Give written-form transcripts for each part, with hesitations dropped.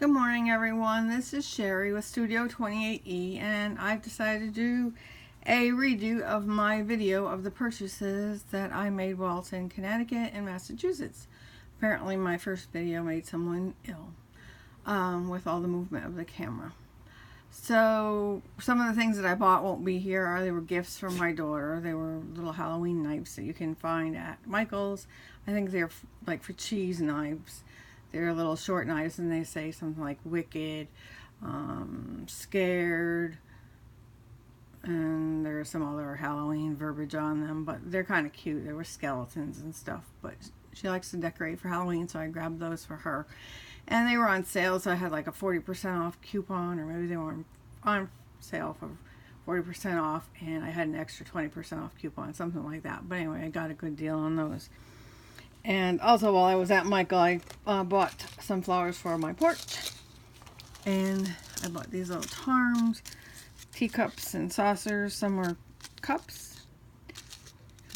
Good morning, everyone. This is Sherry with Studio 28E, and I've decided to do a redo of my video of the purchases that I made while in Connecticut and Massachusetts. Apparently my first video made someone ill with all the movement of the camera. So some of the things that I bought won't be here. They were gifts from my daughter. They were little Halloween knives that you can find at Michael's. I think they're like for cheese knives. They're little short knives, and they say something like wicked, scared, and there's some other Halloween verbiage on them, but they're kind of cute. There were skeletons and stuff, but she likes to decorate for Halloween, so I grabbed those for her. And they were on sale, so I had like a 40% off coupon, or maybe they were on sale for 40% off, and I had an extra 20% off coupon, something like that. But anyway, I got a good deal on those. And also, while I was at Michael, I bought some flowers for my porch. And I bought these little tarms, teacups and saucers. Some are cups.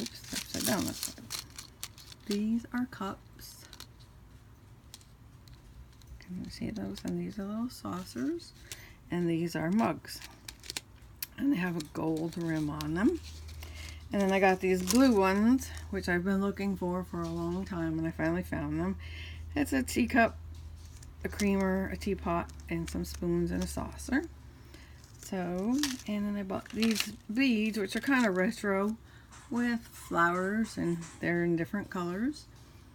Oops, upside down this side. These are cups. Can you see those? And these are little saucers. And these are mugs. And they have a gold rim on them. And then I got these blue ones, which I've been looking for a long time, and I finally found them. It's a teacup, a creamer, a teapot, and some spoons and a saucer. So, and then I bought these beads, which are kind of retro, with flowers, and they're in different colors.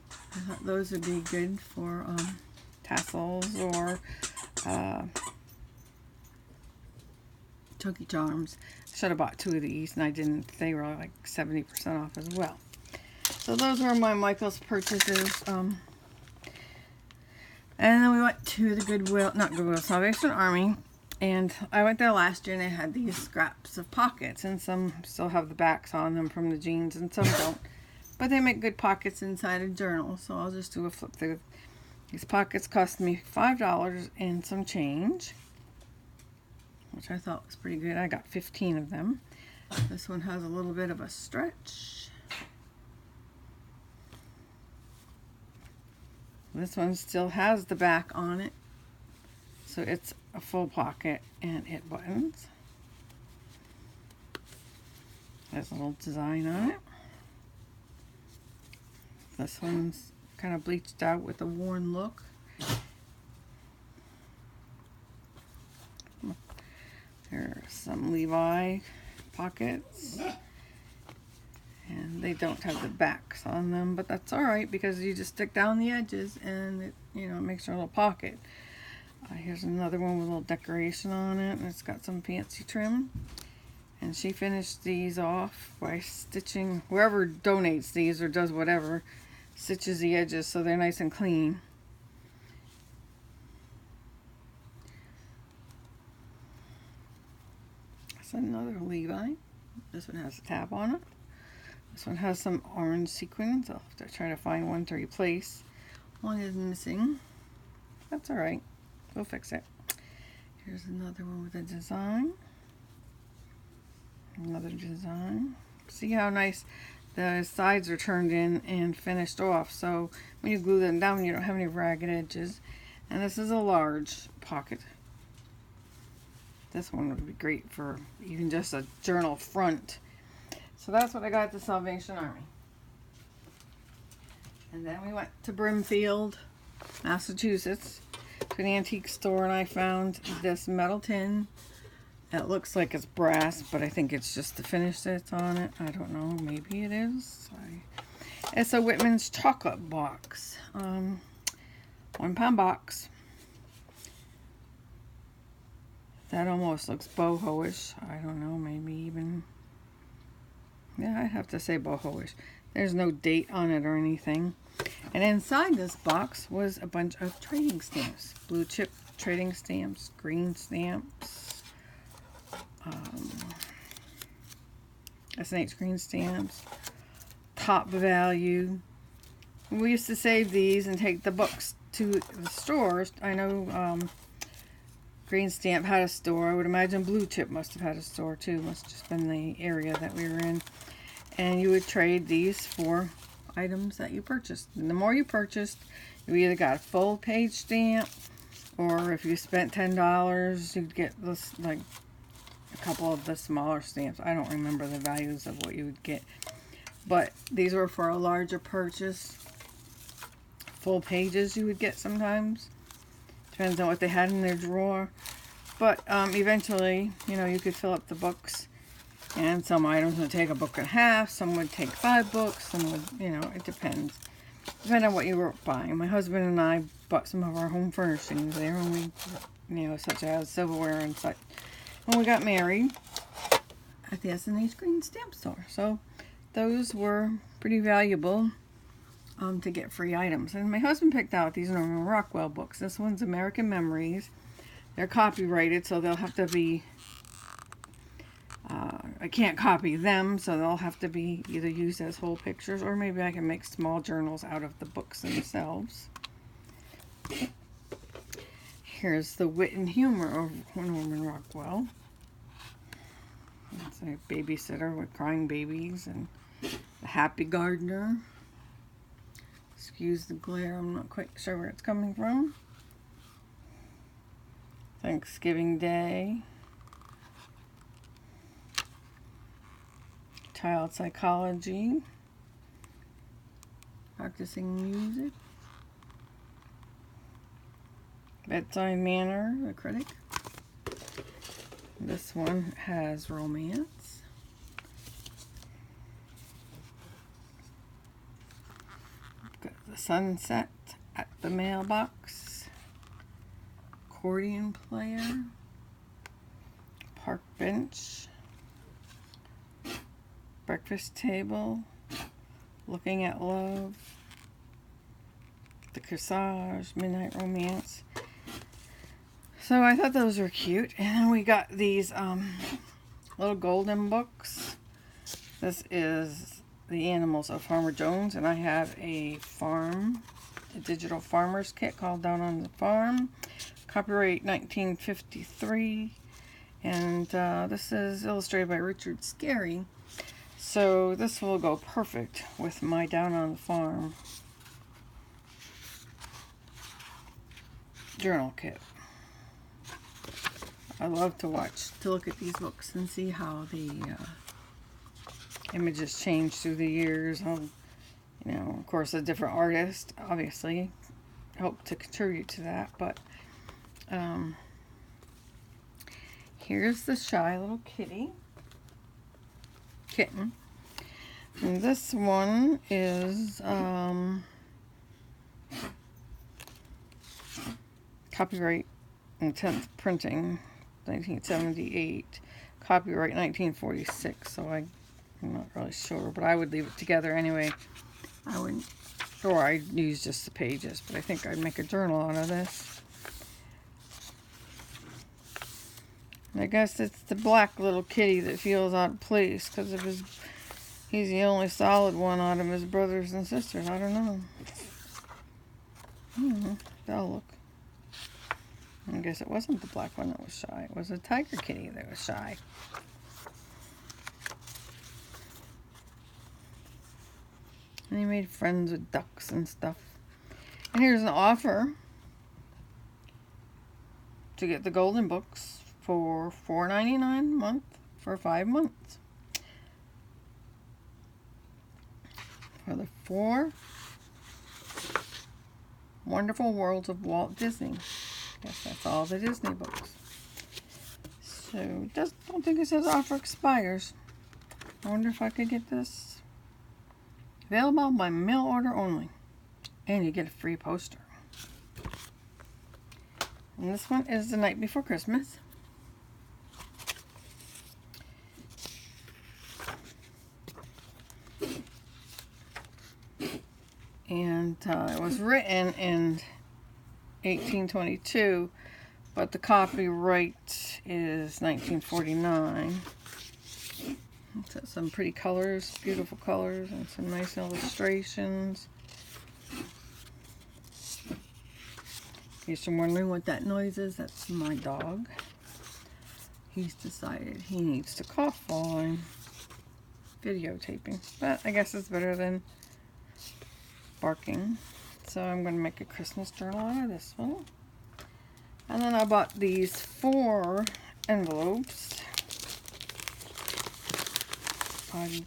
I thought those would be good for tassels or Cookie Charms. Should have bought 2 of these, and I didn't. They were like 70% off as well. So those were my Michael's purchases. And then we went to the Salvation Army. And I went there last year, and they had these scraps of pockets. And some still have the backs on them from the jeans, and some don't. But they make good pockets inside a journal. So I'll just do a flip through. These pockets cost me $5 and some change, which I thought was pretty good. I got 15 of them. This one has a little bit of a stretch. This one still has the back on it, so it's a full pocket, and it buttons. There's a little design on it. This one's kind of bleached out with a worn look. There's some Levi pockets, and they don't have the backs on them, but that's all right because you just stick down the edges, and it, it makes your little pocket. Here's another one with a little decoration on it, and it's got some fancy trim. And she finished these off by stitching. Whoever donates these or does whatever stitches the edges so they're nice and clean. Another Levi. This one has a tab on it. This one has some orange sequins. I'll have to try to find one to replace. One is missing. That's alright. We'll fix it. Here's another one with a design. Another design. See how nice the sides are turned in and finished off. So when you glue them down, you don't have any ragged edges. And this is a large pocket. This one would be great for even just a journal front. So that's what I got at the Salvation Army. And then we went to Brimfield, Massachusetts, to an antique store, and I found this metal tin. It looks like it's brass, but I think it's just the finish that's on it. I don't know. Maybe it is. It's a Whitman's chocolate box. 1 pound box. That almost looks boho-ish. I don't know, maybe even... Yeah, I have to say boho-ish. There's no date on it or anything. And inside this box was a bunch of trading stamps. Blue chip trading stamps, green stamps, S&H green stamps, top value. We used to save these and take the books to the stores. I know... Green Stamp had a store. I would imagine Blue Chip must have had a store too. Must have just been the area that we were in. And you would trade these for items that you purchased. And the more you purchased, you either got a full page stamp Or if you spent $10, you'd get this, like, a couple of the smaller stamps. I don't remember the values of what you would get. But these were for a larger purchase. Full pages you would get sometimes. Depends on what they had in their drawer. But eventually, you know, you could fill up the books. And some items would take a book and a half. Some would take 5 books. Some would, you know, it depends. Depending on what you were buying. My husband and I bought some of our home furnishings there. And we, you know, such as silverware and such. When we got married at the S&H Green Stamp Store. So those were pretty valuable to get free items. And my husband picked out these Norman Rockwell books. This one's American Memories. They're copyrighted, so they'll have to be, I can't copy them, so they'll have to be either used as whole pictures, or maybe I can make small journals out of the books themselves. Here's the Wit and Humor of Norman Rockwell. It's a babysitter with crying babies, and the Happy Gardener. Excuse the glare, I'm not quite sure where it's coming from. Thanksgiving Day. Child Psychology. Practicing Music. Bedside Manner, the Critic. This one has romance. Got the Sunset at the Mailbox. Accordion Player. Park Bench. Breakfast Table. Looking at Love. The Corsage, Midnight Romance. So I thought those were cute. And then we got these little golden books. This is The Animals of Farmer Jones. And I have a digital farmer's kit called Down on the Farm. Copyright 1953. And this is illustrated by Richard Scarry. So this will go perfect with my Down on the Farm journal kit. I love to look at these books and see how the images change through the years. You know, of course, a different artist, obviously, helped to contribute to that. But here's the Shy Little Kitten. And this one is copyright and 10th printing, 1978. Copyright 1946. So I'm not really sure, but I would leave it together anyway. I wouldn't, or I'd use just the pages, but I think I'd make a journal out of this. And I guess it's the black little kitty that feels out of place because of he's the only solid one out of his brothers and sisters. I don't know. That'll look. I guess it wasn't the black one that was shy. It was a tiger kitty that was shy. And he made friends with ducks and stuff. And here's an offer to get the golden books for $4.99 a month for 5 months. For the 4 Wonderful Worlds of Walt Disney. Guess that's all the Disney books. So, don't think it says offer expires. I wonder if I could get this. Available by mail order only. And you get a free poster. And this one is The Night Before Christmas. And it was written in 1822, but the copyright is 1949. It's got some pretty colors, beautiful colors, and some nice illustrations. In case you're wondering what that noise is, that's my dog. He's decided he needs to cough while I'm videotaping, but I guess it's better than barking. So I'm going to make a Christmas journal out of this one. And then I bought these 4 envelopes. I'm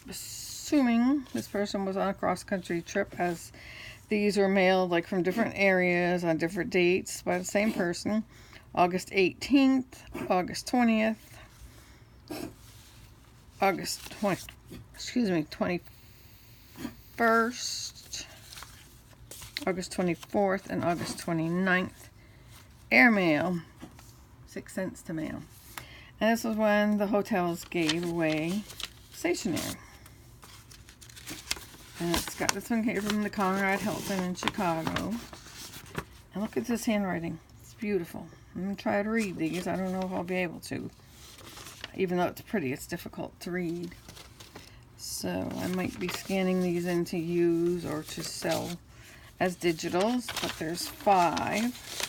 assuming this person was on a cross-country trip, as these were mailed like from different areas on different dates by the same person. August 18th, August 20th, August 21st, August 24th, and August 29th. Airmail, 6 cents to mail. And this was when the hotels gave away stationery. And it's got, this one came from the Conrad Hilton in Chicago. And look at this handwriting. It's beautiful. I'm going to try to read these. I don't know if I'll be able to. Even though it's pretty, it's difficult to read. So I might be scanning these in to use or to sell as digitals. But there's 5.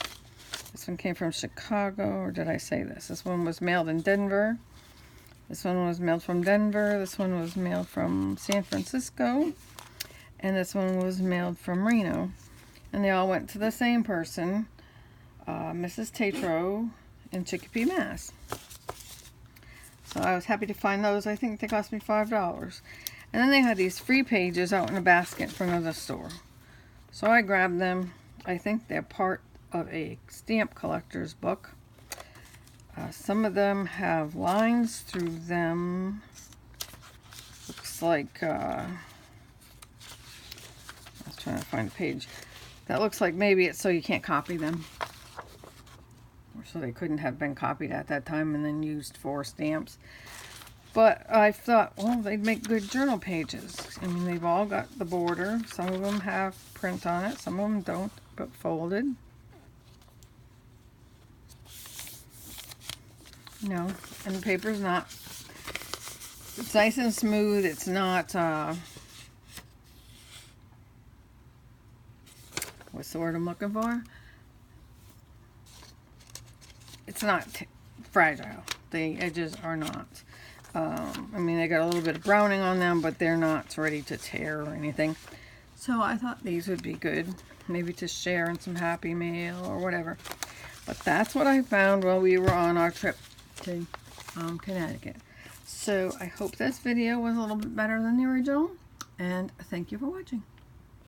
This one came from Chicago, or did I say this? This one was mailed in Denver. This one was mailed from Denver. This one was mailed from San Francisco. And this one was mailed from Reno. And they all went to the same person, Mrs. Tatro in Chicopee, Mass. So I was happy to find those. I think they cost me $5. And then they had these free pages out in a basket from another store. So I grabbed them. I think they're part of a stamp collector's book. Some of them have lines through them. Looks like, I was trying to find a page. That looks like maybe it's so you can't copy them. Or so they couldn't have been copied at that time and then used for stamps. But I thought, well, they'd make good journal pages. I mean, they've all got the border. Some of them have print on it. Some of them don't, but folded. No, and the paper's not, it's nice and smooth. It's not, what's the word I'm looking for? It's not fragile. The edges are not. I mean, they got a little bit of browning on them, but they're not ready to tear or anything. So I thought these would be good, maybe to share in some Happy Mail or whatever. But that's what I found while we were on our trip to Connecticut. So I hope this video was a little bit better than the original, and thank you for watching.